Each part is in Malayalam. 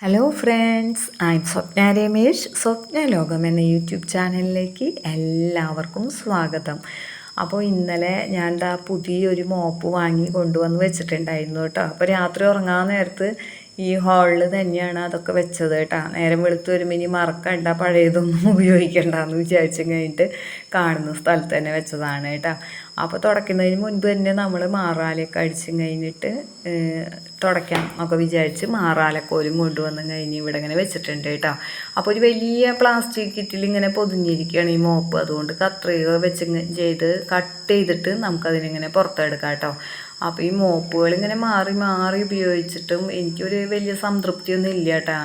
ഹലോ ഫ്രണ്ട്സ്, ഐ എം സ്വപ്ന രമേഷ്. സ്വപ്നലോകം എന്ന യൂട്യൂബ് ചാനലിലേക്ക് എല്ലാവർക്കും സ്വാഗതം. അപ്പോൾ ഇന്നലെ ഞാൻ പുതിയൊരു മോപ്പ് വാങ്ങി കൊണ്ടുവന്ന് വെച്ചിട്ടുണ്ടായിരുന്നു കേട്ടോ. അപ്പോൾ രാത്രി ഉറങ്ങാൻ നേരത്ത് ഈ ഹാളിൽ തന്നെയാണ് അതൊക്കെ വെച്ചത് കേട്ടോ. നേരം വെളുത്ത് വരുമ്പോൾ ഇനി മറക്കണ്ട, പഴയതൊന്നും ഉപയോഗിക്കണ്ടെന്ന് വിചാരിച്ചു കഴിഞ്ഞിട്ട് കാണുന്ന സ്ഥലത്ത് തന്നെ വെച്ചതാണ് കേട്ടോ. അപ്പോൾ തുടയ്ക്കുന്നതിന് മുൻപ് തന്നെ നമ്മൾ മാറാലൊക്കെ അടിച്ചും കഴിഞ്ഞിട്ട് തുടയ്ക്കാം ഒക്കെ വിചാരിച്ച് മാറാലക്കോലും കൊണ്ടുവന്ന് കഴിഞ്ഞ് ഇവിടെ ഇങ്ങനെ വെച്ചിട്ടുണ്ട് കേട്ടോ. അപ്പോൾ ഒരു വലിയ പ്ലാസ്റ്റിക് കിറ്റിൽ ഇങ്ങനെ പൊതിഞ്ഞിരിക്കുകയാണ് ഈ മോപ്പ്. അതുകൊണ്ട് കത്രിക വെച്ച് ചെയ്ത് കട്ട് ചെയ്തിട്ട് നമുക്കതിനിങ്ങനെ പുറത്തെടുക്കാം കേട്ടോ. അപ്പോൾ ഈ മോപ്പുകൾ ഇങ്ങനെ മാറി മാറി ഉപയോഗിച്ചിട്ടും എനിക്കൊരു വലിയ സംതൃപ്തിയൊന്നും ഇല്ല കേട്ടോ.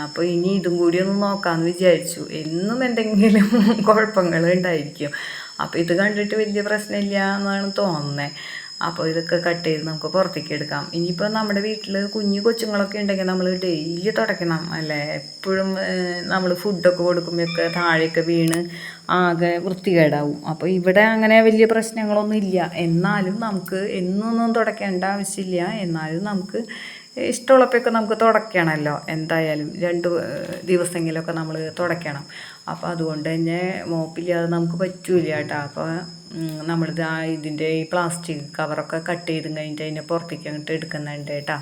അപ്പോൾ ഇനി ഇതും കൂടി ഒന്ന് നോക്കാമെന്ന് വിചാരിച്ചു. എന്നും എന്തെങ്കിലും കുഴപ്പങ്ങൾ ഉണ്ടായിരിക്കും. അപ്പോൾ ഇത് കണ്ടിട്ട് വലിയ പ്രശ്നമില്ല എന്നാണ് തോന്നുന്നത്. അപ്പോൾ ഇതൊക്കെ കട്ട് ചെയ്ത് നമുക്ക് പുറത്തേക്ക് എടുക്കാം. ഇനിയിപ്പോൾ നമ്മുടെ വീട്ടിൽ കുഞ്ഞു കൊച്ചുങ്ങളൊക്കെ ഉണ്ടെങ്കിൽ നമ്മൾ ഡെയിലി തുടയ്ക്കണം അല്ലേ. എപ്പോഴും നമ്മൾ ഫുഡൊക്കെ കൊടുക്കുമ്പോഴൊക്കെ താഴെയൊക്കെ വീണ് ആകെ വൃത്തികേടാവും. അപ്പോൾ ഇവിടെ അങ്ങനെ വലിയ പ്രശ്നങ്ങളൊന്നും ഇല്ല. എന്നാലും നമുക്ക് എന്നൊന്നും തുടയ്ക്കേണ്ട ആവശ്യമില്ല. എന്നാലും നമുക്ക് ഇഷ്ടമുള്ളപ്പോഴൊക്കെ നമുക്ക് തുടയ്ക്കണമല്ലോ. എന്തായാലും 2 ദിവസമെങ്കിലുമൊക്കെ നമ്മൾ തുടയ്ക്കണം. അപ്പോൾ അതുകൊണ്ട് തന്നെ മോപ്പില്ലാതെ നമുക്ക് പറ്റൂല കേട്ടോ. അപ്പോൾ നമ്മളിത് ഇതിൻ്റെ ഈ പ്ലാസ്റ്റിക് കവറൊക്കെ കട്ട് ചെയ്ത് കഴിഞ്ഞിട്ട് അതിൻ്റെ പുറത്തേക്ക് അങ്ങോട്ട് എടുക്കുന്നുണ്ട് കേട്ടോ.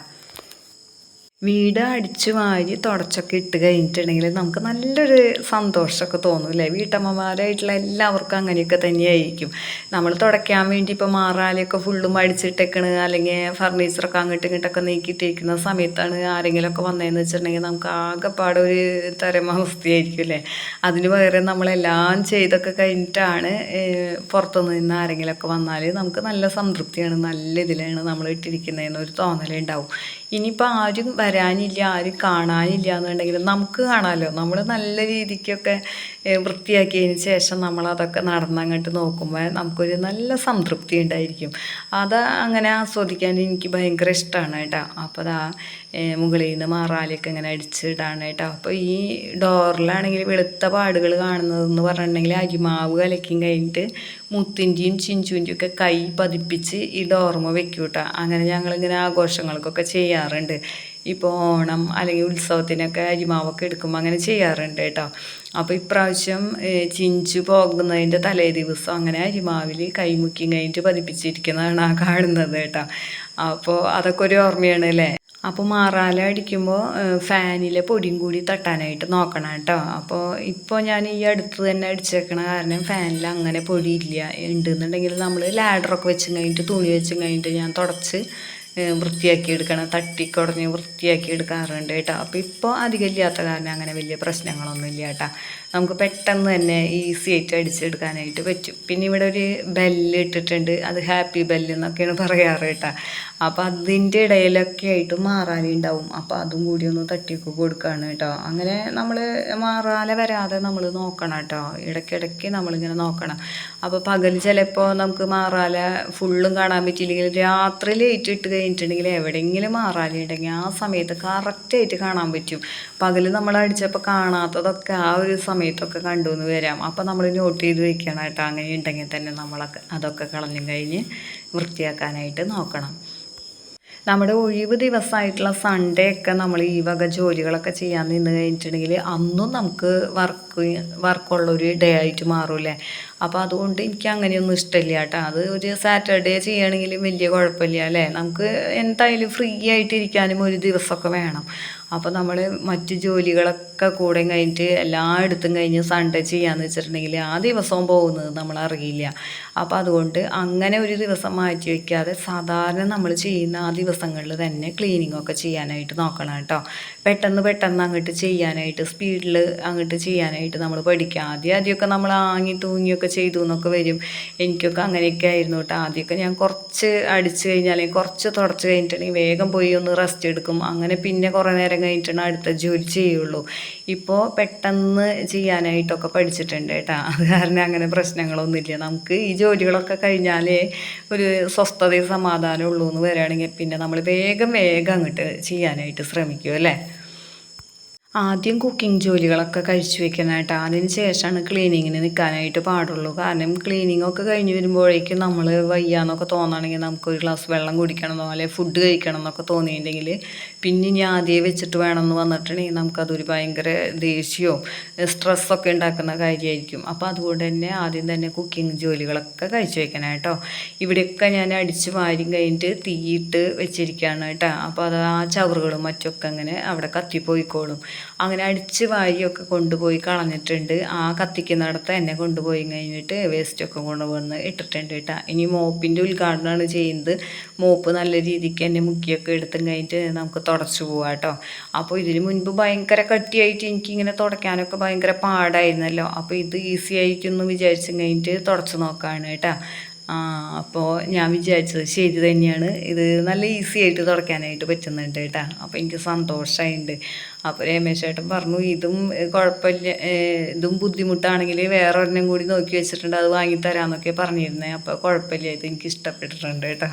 വീട് അടിച്ചു വാരി തുടച്ചൊക്കെ ഇട്ട് കഴിഞ്ഞിട്ടുണ്ടെങ്കിൽ നമുക്ക് നല്ലൊരു സന്തോഷമൊക്കെ തോന്നും അല്ലേ. വീട്ടമ്മമാരായിട്ടുള്ള എല്ലാവർക്കും അങ്ങനെയൊക്കെ തന്നെയായിരിക്കും. നമ്മൾ തുടയ്ക്കാൻ വേണ്ടി ഇപ്പോൾ മാറാലൊക്കെ ഫുള്ളും അടിച്ചിട്ടേക്കണ്, അല്ലെങ്കിൽ ഫർണിച്ചറൊക്കെ അങ്ങോട്ടും ഇങ്ങോട്ടൊക്കെ നീക്കിയിട്ടിരിക്കുന്ന സമയത്താണ് ആരെങ്കിലുമൊക്കെ വന്നതെന്ന് വെച്ചിട്ടുണ്ടെങ്കിൽ നമുക്ക് ആകെപ്പാടെ ഒരു തരം അവസ്ഥയായിരിക്കും അല്ലേ. അതിന് പകരം നമ്മളെല്ലാം ചെയ്തൊക്കെ കഴിഞ്ഞിട്ടാണ് പുറത്തു നിന്ന് ആരെങ്കിലുമൊക്കെ വന്നാൽ നമുക്ക് നല്ല സംതൃപ്തിയാണ്, നല്ല ഇതിലാണ് നമ്മൾ ഇട്ടിരിക്കുന്നതെന്നൊരു തോന്നലുണ്ടാവും. ഇനിയിപ്പോൾ ആരും വരാനില്ല, ആരും കാണാനില്ല എന്നുണ്ടെങ്കിൽ നമുക്ക് കാണാമല്ലോ. നമ്മൾ നല്ല രീതിക്കൊക്കെ വൃത്തിയാക്കിയതിന് ശേഷം നമ്മളതൊക്കെ നടന്നങ്ങോട്ട് നോക്കുമ്പോൾ നമുക്കൊരു നല്ല സംതൃപ്തി ഉണ്ടായിരിക്കും. അത് അങ്ങനെ ആസ്വദിക്കാൻ എനിക്ക് ഭയങ്കര ഇഷ്ടമാണ് കേട്ടോ. അപ്പോൾ അതാ മുകളിൽ നിന്ന് മാറാലൊക്കെ ഇങ്ങനെ അടിച്ചിടാണ് കേട്ടോ. അപ്പോൾ ഈ ഡോറിലാണെങ്കിൽ വെളുത്ത പാടുകൾ കാണുന്നതെന്ന് പറഞ്ഞിട്ടുണ്ടെങ്കിൽ അരിമാവ് കലക്കിയും കഴിഞ്ഞിട്ട് മുത്തിൻ്റെയും ചിഞ്ചുവിൻ്റെയും ഒക്കെ കൈ പതിപ്പിച്ച് ഈ ഡോർമ വെക്കും കേട്ടോ. അങ്ങനെ ഞങ്ങളിങ്ങനെ ആഘോഷങ്ങൾക്കൊക്കെ ചെയ്യാറുണ്ട്. ഇപ്പോൾ ഓണം അല്ലെങ്കിൽ ഉത്സവത്തിനൊക്കെ അരിമാവൊക്കെ എടുക്കുമ്പോൾ അങ്ങനെ ചെയ്യാറുണ്ട് കേട്ടോ. അപ്പോൾ ഇപ്രാവശ്യം ചിഞ്ചു പോകുന്നതിൻ്റെ തലേ ദിവസം അങ്ങനെ അരിമാവിൽ കൈമുക്കി കഴിഞ്ഞിട്ട് പതിപ്പിച്ചിരിക്കുന്നതാണ് ആ കാണുന്നത് കേട്ടോ. അപ്പോൾ അതൊക്കെ ഒരു ഓർമ്മയാണ് അല്ലേ. അപ്പോൾ മാറാല അടിക്കുമ്പോൾ ഫാനിലെ പൊടിയും കൂടി തട്ടാനായിട്ട് നോക്കണം കേട്ടോ. അപ്പോൾ ഇപ്പോൾ ഞാൻ ഈ അടുത്ത് തന്നെ അടിച്ചേക്കണ കാരണം ഫാനിൽ അങ്ങനെ പൊടിയില്ല. ഉണ്ടെന്നുണ്ടെങ്കിൽ നമ്മൾ ലാഡറൊക്കെ വെച്ച് കഴിഞ്ഞിട്ട് തുണി വെച്ച് കഴിഞ്ഞിട്ട് ഞാൻ തുടച്ച് വൃത്തിയാക്കി എടുക്കണം, തട്ടിക്കുടഞ്ഞ് വൃത്തിയാക്കി എടുക്കാറുണ്ട് കേട്ടോ. അപ്പോൾ ഇപ്പോൾ അധികം ഇല്ലാത്ത കാരണം അങ്ങനെ വലിയ പ്രശ്നങ്ങളൊന്നും ഇല്ല കേട്ടോ. നമുക്ക് പെട്ടെന്ന് തന്നെ ഈസി ആയിട്ട് അടിച്ചെടുക്കാനായിട്ട് പറ്റും. പിന്നെ ഇവിടെ ഒരു ബെല്ല് ഇട്ടിട്ടുണ്ട്, അത് ഹാപ്പി ബെല്ല് എന്നൊക്കെയാണ് പറയാറ് കേട്ടോ. അപ്പോൾ അതിൻ്റെ ഇടയിലൊക്കെ ആയിട്ട് മാറാല ഉണ്ടാവും. അപ്പോൾ അതും കൂടി ഒന്ന് തട്ടിയൊക്കെ കൊടുക്കുകയാണ് കേട്ടോ. അങ്ങനെ നമ്മൾ മാറാല വരാതെ നമ്മൾ നോക്കണം കേട്ടോ. ഇടയ്ക്കിടയ്ക്ക് നമ്മളിങ്ങനെ നോക്കണം. അപ്പോൾ പകൽ ചിലപ്പോൾ നമുക്ക് മാറാല ഫുള്ളും കാണാൻ പറ്റിയില്ലെങ്കിൽ രാത്രി ലേറ്റ് ഇട്ട് കഴിഞ്ഞിട്ടുണ്ടെങ്കിൽ എവിടെയെങ്കിലും മാറാല ഉണ്ടെങ്കിൽ ആ സമയത്ത് കറക്റ്റായിട്ട് കാണാൻ പറ്റും. പകൽ നമ്മൾ അടിച്ചപ്പോൾ കാണാത്തതൊക്കെ ആ ഒരു സമയത്തൊക്കെ കണ്ടു എന്ന് വരാം. അപ്പോൾ നമ്മൾ നോട്ട് ചെയ്ത് വെക്കണം കേട്ടോ. അങ്ങനെ ഉണ്ടെങ്കിൽ തന്നെ നമ്മളൊക്കെ അതൊക്കെ കളഞ്ഞും കഴിഞ്ഞ് വൃത്തിയാക്കാനായിട്ട് നോക്കണം. നമ്മുടെ ഒഴിവ് ദിവസമായിട്ടുള്ള സൺഡേ ഒക്കെ നമ്മൾ ഈ വക ജോലികളൊക്കെ ചെയ്യാൻ നിന്ന് കഴിഞ്ഞിട്ടുണ്ടെങ്കിൽ അന്നും നമുക്ക് വർക്കുള്ളൊരു ഡേ ആയിട്ട് മാറൂലേ. അപ്പോൾ അതുകൊണ്ട് എനിക്ക് അങ്ങനെയൊന്നും ഇഷ്ടമില്ല കേട്ടോ. അത് ഒരു സാറ്റർഡേ ചെയ്യുകയാണെങ്കിലും വലിയ കുഴപ്പമില്ല അല്ലേ. നമുക്ക് എന്തായാലും ഫ്രീ ആയിട്ടിരിക്കാനും ഒരു ദിവസമൊക്കെ വേണം. അപ്പോൾ നമ്മൾ മറ്റു ജോലികളൊക്കെ കൂടെ കഴിഞ്ഞിട്ട് എല്ലായിടത്തും കഴിഞ്ഞ് സൺഡേ ചെയ്യാമെന്ന് വെച്ചിട്ടുണ്ടെങ്കിൽ ആ ദിവസവും പോകുന്നത് നമ്മൾ അറിയില്ല. അപ്പോൾ അതുകൊണ്ട് അങ്ങനെ ഒരു ദിവസം മാറ്റി വയ്ക്കാതെ സാധാരണ നമ്മൾ ചെയ്യുന്ന ആ ദിവസങ്ങളിൽ തന്നെ ക്ലീനിങ് ഒക്കെ ചെയ്യാനായിട്ട് നോക്കണം കേട്ടോ. പെട്ടെന്ന് അങ്ങോട്ട് ചെയ്യാനായിട്ട് സ്പീഡിൽ അങ്ങോട്ട് ചെയ്യാനായിട്ട് നമ്മൾ പഠിക്കുക. ആദ്യമൊക്കെ നമ്മൾ ആങ്ങി തൂങ്ങിയൊക്കെ ചെയ്തു എന്നൊക്കെ വരും. എനിക്കൊക്കെ അങ്ങനെയൊക്കെ ആയിരുന്നു കേട്ടോ. ആദ്യമൊക്കെ ഞാൻ കുറച്ച് അടിച്ചു കഴിഞ്ഞാൽ അല്ലെങ്കിൽ കുറച്ച് തുടച്ച് കഴിഞ്ഞിട്ടുണ്ടെങ്കിൽ വേഗം പോയി ഒന്ന് റെസ്റ്റ് എടുക്കും. അങ്ങനെ പിന്നെ കുറേ നേരം കഴിഞ്ഞിട്ടാണ് അടുത്ത ജോലി ചെയ്യുള്ളൂ. ഇപ്പോൾ പെട്ടെന്ന് ചെയ്യാനായിട്ടൊക്കെ പഠിച്ചിട്ടുണ്ട് കേട്ടോ. അത് കാരണം അങ്ങനെ പ്രശ്നങ്ങളൊന്നുമില്ല. നമുക്ക് ഈ ജോലികളൊക്കെ കഴിഞ്ഞാലേ ഒരു സ്വസ്ഥതയും സമാധാനം ഉള്ളൂ എന്ന് വരികയാണെങ്കിൽ പിന്നെ നമ്മൾ വേഗം അങ്ങോട്ട് ചെയ്യാനായിട്ട് ശ്രമിക്കും അല്ലേ. ആദ്യം കുക്കിംഗ് ജോലികളൊക്കെ കഴിച്ചു വെക്കാനായിട്ട് അതിന് ശേഷമാണ് ക്ലീനിങ്ങിന് നിൽക്കാനായിട്ട് പാടുള്ളൂ. കാരണം ക്ലീനിങ്ങൊക്കെ കഴിഞ്ഞ് വരുമ്പോഴേക്കും നമ്മൾ വയ്യാന്നൊക്കെ തോന്നുകയാണെങ്കിൽ നമുക്കൊരു ഗ്ലാസ് വെള്ളം കുടിക്കണമെന്നോ അല്ലെങ്കിൽ ഫുഡ് കഴിക്കണം എന്നൊക്കെ തോന്നിയിട്ടുണ്ടെങ്കിൽ പിന്നെ ഇനി ആദ്യമേ വെച്ചിട്ട് വേണമെന്ന് വന്നിട്ടുണ്ടെങ്കിൽ നമുക്കതൊരു ഭയങ്കര ദേഷ്യവും സ്ട്രെസ്സൊക്കെ ഉണ്ടാക്കുന്ന കാര്യമായിരിക്കും. അപ്പോൾ അതുകൊണ്ട് തന്നെ ആദ്യം തന്നെ കുക്കിംഗ് ജോലികളൊക്കെ കഴിച്ചു വെക്കണം കേട്ടോ. ഇവിടെയൊക്കെ ഞാൻ അടിച്ച് വാരി കഴിഞ്ഞിട്ട് തീയിട്ട് വെച്ചിരിക്കുകയാണ് കേട്ടോ. അപ്പോൾ അത് ആ ചവറുകളും മറ്റൊക്കെ അങ്ങനെ അവിടെ കത്തിപ്പോയിക്കോളും. അങ്ങനെ അടിച്ച് വാരിയൊക്കെ കൊണ്ടുപോയി കളഞ്ഞിട്ടുണ്ട്. ആ കത്തിക്കുന്നിടത്ത് എന്നെ കൊണ്ടുപോയി കഴിഞ്ഞിട്ട് വേസ്റ്റൊക്കെ കൊണ്ടുവന്ന് ഇട്ടിട്ടുണ്ട് കേട്ടോ. ഇനി മോപ്പിൻ്റെ ഉദ്ഘാടനമാണ് ചെയ്യുന്നത്. മോപ്പ് നല്ല രീതിക്ക് എന്നെ മുക്കിയൊക്കെ എടുത്തും കഴിഞ്ഞിട്ട് നമുക്ക് തുടച്ചു പോവാം കേട്ടോ. അപ്പോൾ ഇതിന് മുൻപ് ഭയങ്കര കട്ടിയായിട്ട് എനിക്കിങ്ങനെ തുടയ്ക്കാനൊക്കെ ഭയങ്കര പാടായിരുന്നല്ലോ. അപ്പോൾ ഇത് ഈസി ആയിട്ടൊന്ന് വിചാരിച്ചും കഴിഞ്ഞിട്ട് തുടച്ച് നോക്കുകയാണ് കേട്ടോ. അപ്പോൾ ഞാൻ വിചാരിച്ചത് ശരി തന്നെയാണ്, ഇത് നല്ല ഈസി ആയിട്ട് തുടയ്ക്കാനായിട്ട് പറ്റുന്നുണ്ട് കേട്ടോ. അപ്പോൾ എനിക്ക് സന്തോഷമായിട്ടുണ്ട്. അപ്പോൾ രമേശ് ചേട്ടൻ പറഞ്ഞു ഇതും കുഴപ്പമില്ല, ഇതും ബുദ്ധിമുട്ടാണെങ്കിൽ വേറെ ഒരെണ്ണം കൂടി നോക്കി വെച്ചിട്ടുണ്ട്, അത് വാങ്ങിത്തരാമെന്നൊക്കെ പറഞ്ഞിരുന്നേ. അപ്പോൾ കുഴപ്പമില്ല, ഇത് എനിക്ക് ഇഷ്ടപ്പെട്ടിട്ടുണ്ട് കേട്ടോ.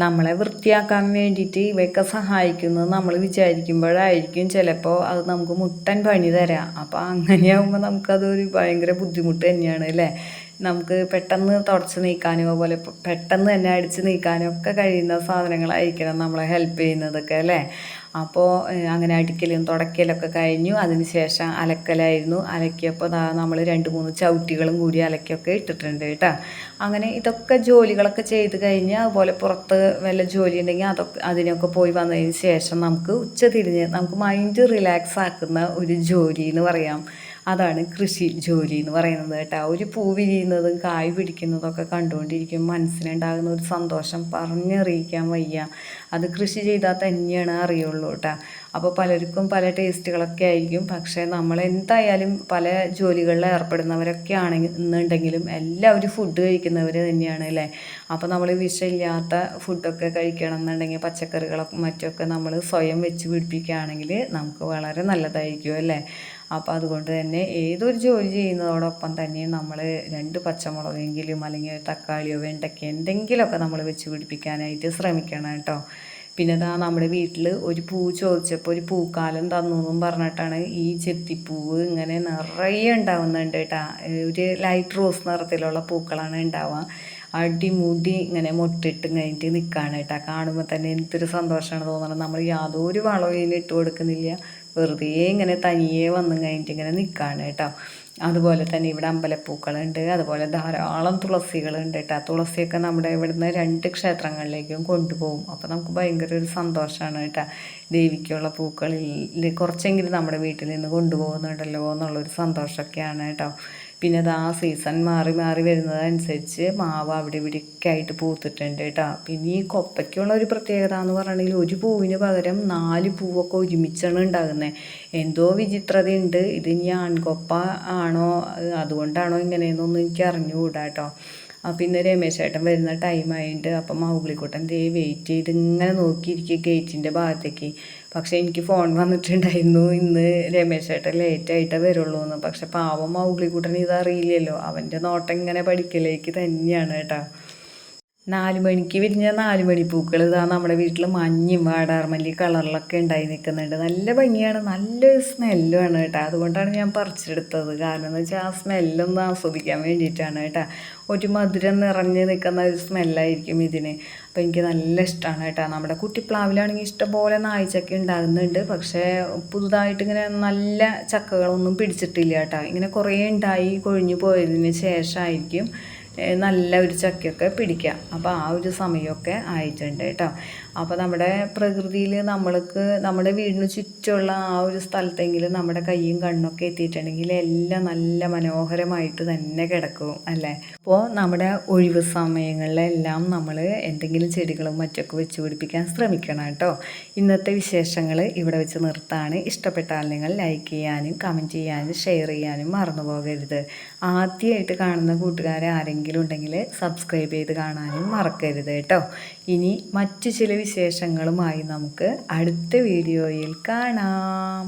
നമ്മളെ വൃത്തിയാക്കാൻ വേണ്ടിയിട്ട് ഇവയൊക്കെ സഹായിക്കുന്നത് നമ്മൾ വിചാരിക്കുമ്പോഴായിരിക്കും ചിലപ്പോൾ അത് നമുക്ക് മുട്ടൻ പണി തരാം. അപ്പോൾ അങ്ങനെയാകുമ്പോൾ നമുക്കതൊരു ഭയങ്കര ബുദ്ധിമുട്ട് തന്നെയാണ് അല്ലേ. നമുക്ക് പെട്ടെന്ന് തുടച്ച് നീക്കാനും അതുപോലെ പെട്ടെന്ന് തന്നെ അടിച്ച് നീക്കാനും ഒക്കെ കഴിയുന്ന സാധനങ്ങളായിരിക്കണം നമ്മളെ ഹെൽപ്പ് ചെയ്യുന്നതൊക്കെ അല്ലേ. അപ്പോൾ അങ്ങനെ അടിക്കലും തുടയ്ക്കലൊക്കെ കഴിഞ്ഞു. അതിന് ശേഷം അലക്കലായിരുന്നു. അലക്കിയപ്പോൾ നമ്മൾ 2-3 ചവിട്ടികളും കൂടി അലക്കിയൊക്കെ ഇട്ടിട്ടുണ്ട് കേട്ടോ. അങ്ങനെ ഇതൊക്കെ ജോലികളൊക്കെ ചെയ്ത് കഴിഞ്ഞ് അതുപോലെ പുറത്ത് വല്ല ജോലി ഉണ്ടെങ്കിൽ അതിനൊക്കെ പോയി വന്നതിന് ശേഷം നമുക്ക് ഉച്ചതിരിഞ്ഞ് നമുക്ക് മൈൻഡ് റിലാക്സ് ആക്കുന്ന ഒരു ജോലി എന്ന് പറയാം. അതാണ് കൃഷി ജോലി എന്ന് പറയുന്നത് കേട്ടോ. ഒരു പൂ വിരിയുന്നതും കായ് പിടിക്കുന്നതൊക്കെ കണ്ടുകൊണ്ടിരിക്കും മനസ്സിനുണ്ടാകുന്ന ഒരു സന്തോഷം പറഞ്ഞറിയിക്കാൻ വയ്യ. അത് കൃഷി ചെയ്താൽ തന്നെയാണ് അറിയുള്ളൂ കേട്ടോ. അപ്പോൾ പലർക്കും പല ടേസ്റ്റുകളൊക്കെ ആയിരിക്കും. പക്ഷേ നമ്മൾ എന്തായാലും പല ജോലികളിൽ ഏർപ്പെടുന്നവരൊക്കെ ആണെന്നുണ്ടെങ്കിലും എല്ലാവരും ഫുഡ് കഴിക്കുന്നവർ തന്നെയാണ് അല്ലേ. അപ്പോൾ നമ്മൾ വിഷമില്ലാത്ത ഫുഡൊക്കെ കഴിക്കണം എന്നുണ്ടെങ്കിൽ പച്ചക്കറികളൊക്കെ മറ്റൊക്കെ നമ്മൾ സ്വയം വെച്ച് പിടിപ്പിക്കുകയാണെങ്കിൽ നമുക്ക് വളരെ നല്ലതായിരിക്കും അല്ലേ. അപ്പോൾ അതുകൊണ്ട് തന്നെ ഏതൊരു ജോലി ചെയ്യുന്നതോടൊപ്പം തന്നെ നമ്മൾ 2 പച്ചമുളകെങ്കിലും അല്ലെങ്കിൽ തക്കാളിയോ വെണ്ടയ്ക്കോ എന്തെങ്കിലുമൊക്കെ നമ്മൾ വെച്ച് പിടിപ്പിക്കാനായിട്ട് ശ്രമിക്കണം കേട്ടോ. പിന്നെ നമ്മുടെ വീട്ടിൽ ഒരു പൂ ചോദിച്ചപ്പോൾ ഒരു പൂക്കാലം തന്നു എന്നും പറഞ്ഞിട്ടാണ് ഈ ചെത്തിപ്പൂവ് ഇങ്ങനെ നിറയെ ഉണ്ടാവുന്നുണ്ട് കേട്ടോ. ഒരു ലൈറ്റ് റോസ് നിറത്തിലുള്ള പൂക്കളാണ് ഉണ്ടാവുക. അടിമുടി ഇങ്ങനെ മൊട്ടിട്ട് കഴിഞ്ഞിട്ട് നിൽക്കുകയാണ് കേട്ടോ. കാണുമ്പോൾ തന്നെ എന്തൊരു സന്തോഷമാണ് തോന്നുന്നത്. നമ്മൾ യാതൊരു വളവും ഇതിന് ഇട്ട് കൊടുക്കുന്നില്ല, വെറുതെ ഇങ്ങനെ തനിയെ വന്നു കഴിഞ്ഞിട്ട് ഇങ്ങനെ നിൽക്കുകയാണ് കേട്ടോ. അതുപോലെ തന്നെ ഇവിടെ അമ്പലപ്പൂക്കളുണ്ട്, അതുപോലെ ധാരാളം തുളസികളുണ്ട് കേട്ടോ. തുളസിയൊക്കെ നമ്മുടെ ഇവിടുന്ന് 2 ക്ഷേത്രങ്ങളിലേക്കും കൊണ്ടുപോകും. അപ്പോൾ നമുക്ക് ഭയങ്കര ഒരു സന്തോഷമാണ് കേട്ടോ. ദേവിക്കുള്ള പൂക്കളിൽ കുറച്ചെങ്കിലും നമ്മുടെ വീട്ടിൽ നിന്ന് കൊണ്ടുപോകുന്നുണ്ടല്ലോ എന്നുള്ളൊരു സന്തോഷമൊക്കെയാണ് കേട്ടോ. പിന്നെ അത് ആ സീസൺ മാറി മാറി വരുന്നതനുസരിച്ച് മാവ് അവിടെ ഇവിടെയൊക്കെ ആയിട്ട് പൂത്തിട്ടുണ്ട് കേട്ടോ. പിന്നെ ഈ കൊപ്പയ്ക്കുള്ള ഒരു പ്രത്യേകത എന്ന് പറഞ്ഞിട്ടുണ്ടെങ്കിൽ ഒരു പൂവിന് പകരം 4 പൂവൊക്കെ ഒരുമിച്ചാണ് ഉണ്ടാകുന്നത്. എന്തോ വിചിത്രതയുണ്ട്. ഇത് ഇനി ആൺകൊപ്പ ആണോ അതുകൊണ്ടാണോ ഇങ്ങനെയെന്നൊന്നും എനിക്ക് അറിഞ്ഞുകൂടാ കേട്ടോ. പിന്നെ രമേശ് ചേട്ടൻ വരുന്ന ടൈമായിട്ട് അപ്പം മൗഗ്ലിക്കുട്ടൻ വെയിറ്റ് ചെയ്ത് ഇങ്ങനെ നോക്കിയിരിക്കുക ഗേറ്റിൻ്റെ ഭാഗത്തേക്ക്. പക്ഷേ എനിക്ക് ഫോൺ വന്നിട്ടുണ്ടായിരുന്നു ഇന്ന് രമേശ് ചേട്ടൻ ലേറ്റായിട്ടേ വരുള്ളൂ എന്ന്. പക്ഷെ പാവം മൗഗ്ലിക്കുട്ടൻ ഇതറിയില്ലല്ലോ. അവൻ്റെ നോട്ടം ഇങ്ങനെ പഠിക്കലേക്ക് തന്നെയാണ് കേട്ടോ. 4 മണിക്ക് വിരിഞ്ഞ 4 മണിപ്പൂക്കൾ നമ്മുടെ വീട്ടിൽ മഞ്ഞയും വാടാർമല്ലി കളറിലൊക്കെ ഉണ്ടായി നിൽക്കുന്നുണ്ട്. നല്ല ഭംഗിയാണ്, നല്ലൊരു സ്മെല്ലുമാണ് കേട്ടോ. അതുകൊണ്ടാണ് ഞാൻ പറിച്ചെടുത്തത്. കാരണം എന്ന് വെച്ചാൽ ആ സ്മെല്ലൊന്ന് ആസ്വദിക്കാൻ വേണ്ടിയിട്ടാണ് കേട്ടോ. ഒരു മധുരം നിറഞ്ഞ് നിൽക്കുന്ന ഒരു സ്മെല്ലായിരിക്കും ഇതിന്. അപ്പോൾ എനിക്ക് നല്ല ഇഷ്ടമാണ് കേട്ടോ. നമ്മുടെ കുട്ടിപ്ലാവിലാണെങ്കിൽ ഇഷ്ടംപോലെ നായ്ച്ചക്ക ഉണ്ടാകുന്നുണ്ട്. പക്ഷേ പുതുതായിട്ട് ഇങ്ങനെ നല്ല ചക്കകളൊന്നും പിടിച്ചിട്ടില്ല കേട്ടോ. ഇങ്ങനെ കുറേ ഉണ്ടായി കൊഴിഞ്ഞു പോയതിന് ശേഷമായിരിക്കും നല്ല ഒരു ചക്കയൊക്കെ പിടിക്കുക. അപ്പോൾ ആ ഒരു സമയമൊക്കെ ആയിട്ടുണ്ട് കേട്ടോ. അപ്പോൾ നമ്മുടെ പ്രകൃതിയിൽ നമ്മൾക്ക് നമ്മുടെ വീടിന് ചുറ്റുമുള്ള ആ ഒരു സ്ഥലത്തെങ്കിലും നമ്മുടെ കൈയും കണ്ണൊക്കെ എത്തിയിട്ടുണ്ടെങ്കിൽ എല്ലാം നല്ല മനോഹരമായിട്ട് തന്നെ കിടക്കും അല്ലേ. അപ്പോൾ നമ്മുടെ ഒഴിവ് സമയങ്ങളിലെല്ലാം നമ്മൾ എന്തെങ്കിലും ചെടികളും മറ്റൊക്കെ വെച്ച് പിടിപ്പിക്കാൻ ശ്രമിക്കണം കേട്ടോ. ഇന്നത്തെ വിശേഷങ്ങൾ ഇവിടെ വെച്ച് നിർത്താണ്. ഇഷ്ടപ്പെട്ടാൽ നിങ്ങൾ ലൈക്ക് ചെയ്യാനും കമൻറ്റ് ചെയ്യാനും ഷെയർ ചെയ്യാനും മറന്നു പോകരുത്. ആദ്യമായിട്ട് കാണുന്ന കൂട്ടുകാരെ ആരെങ്കിലും ഉണ്ടെങ്കിൽ സബ്സ്ക്രൈബ് ചെയ്ത് കാണാനും മറക്കരുത് കേട്ടോ. ഇനി മറ്റു ചില വിശേഷങ്ങളുമായി നമുക്ക് അടുത്ത വീഡിയോയിൽ കാണാം.